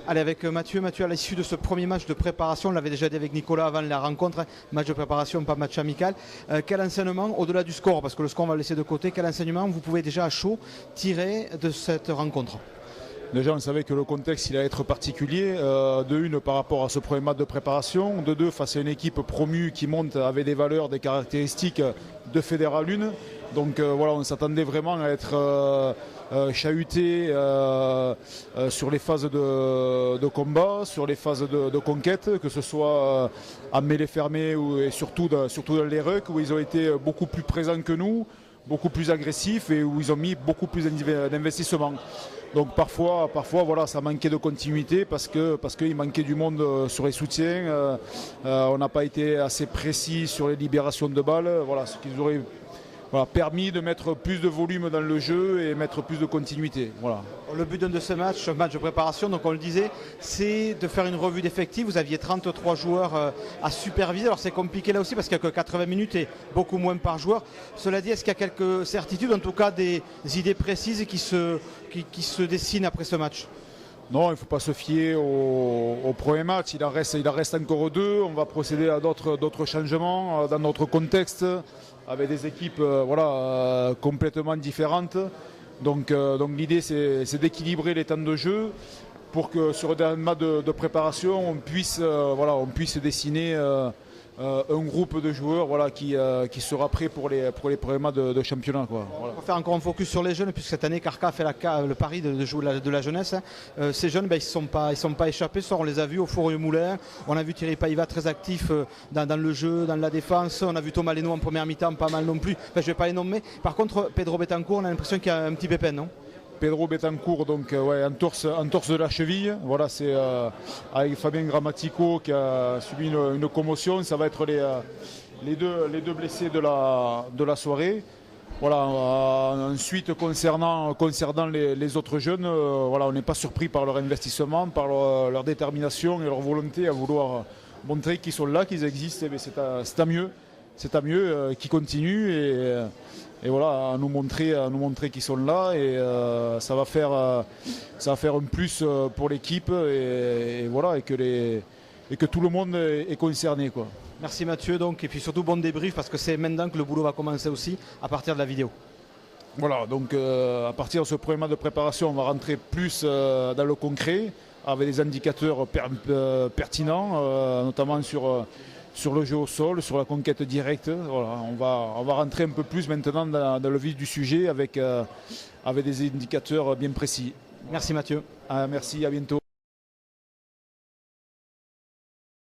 Allez, avec Mathieu. Mathieu, à l'issue de ce premier match de préparation, on l'avait déjà dit avec Nicolas avant la rencontre, match de préparation, pas match amical. Quel enseignement, au-delà du score, parce que le score on va le laisser de côté, quel enseignement vous pouvez déjà à chaud tirer de cette rencontre? Déjà, on savait que le contexte il allait être particulier. De une, par rapport à ce premier match de préparation. De deux, face à une équipe promue qui monte avec des valeurs, des caractéristiques de Fédéral 1. Donc voilà, on s'attendait vraiment à être chahuté sur les phases de combat, sur les phases de conquête, que ce soit en mêlée fermée et surtout dans les rucks où ils ont été beaucoup plus présents que nous, beaucoup plus agressifs et où ils ont mis beaucoup plus d'investissement. Donc parfois voilà, ça manquait de continuité parce qu'il manquait du monde sur les soutiens. On n'a pas été assez précis sur les libérations de balles. Voilà, ce qui nous aurait permis de mettre plus de volume dans le jeu et mettre plus de continuité. Voilà. Le but de ce match de préparation, donc on le disait, c'est de faire une revue d'effectifs. Vous aviez 33 joueurs à superviser. Alors c'est compliqué là aussi parce qu'il n'y a que 80 minutes et beaucoup moins par joueur. Cela dit, est-ce qu'il y a quelques certitudes, en tout cas des idées précises qui se dessinent après ce match? Non, il ne faut pas se fier au premier match. Il en reste encore deux. On va procéder à d'autres changements dans notre contexte, avec des équipes complètement différentes. Donc l'idée, c'est d'équilibrer les temps de jeu pour que sur le dernier match de préparation, on puisse dessiner un groupe de joueurs qui sera prêt pour les premiers matchs de championnat. Voilà. On va faire encore un focus sur les jeunes, puisque cette année, Carca a fait le pari de jouer de la jeunesse. Ces jeunes, ils ne sont pas échappés. On les a vus au Four et au Moulin. On a vu Thierry Paiva très actif dans le jeu, dans la défense. On a vu Thomas Leno en première mi-temps, pas mal non plus. Enfin, je ne vais pas les nommer. Par contre, Pedro Betancourt, on a l'impression qu'il y a un petit pépin, non? Pedro Betancourt, donc entorse de la cheville. Voilà, c'est avec Fabien Grammatico qui a subi une commotion. Ça va être les deux blessés de la soirée. Voilà, ensuite concernant les autres jeunes, on n'est pas surpris par leur investissement, par leur détermination et leur volonté à vouloir montrer qu'ils sont là, qu'ils existent. C'est à mieux. C'est à mieux qu'ils continuent et voilà, à nous montrer qu'ils sont là et ça va faire un plus pour l'équipe et que tout le monde est concerné, quoi. Merci Mathieu, donc, et puis surtout bon débrief parce que c'est maintenant que le boulot va commencer aussi à partir de la vidéo. Voilà, donc à partir de ce premier match de préparation, on va rentrer plus dans le concret avec des indicateurs pertinents, notamment sur le jeu au sol, sur la conquête directe. Voilà, on va rentrer un peu plus maintenant dans le vif du sujet avec des indicateurs bien précis. Merci Mathieu. Merci, à bientôt.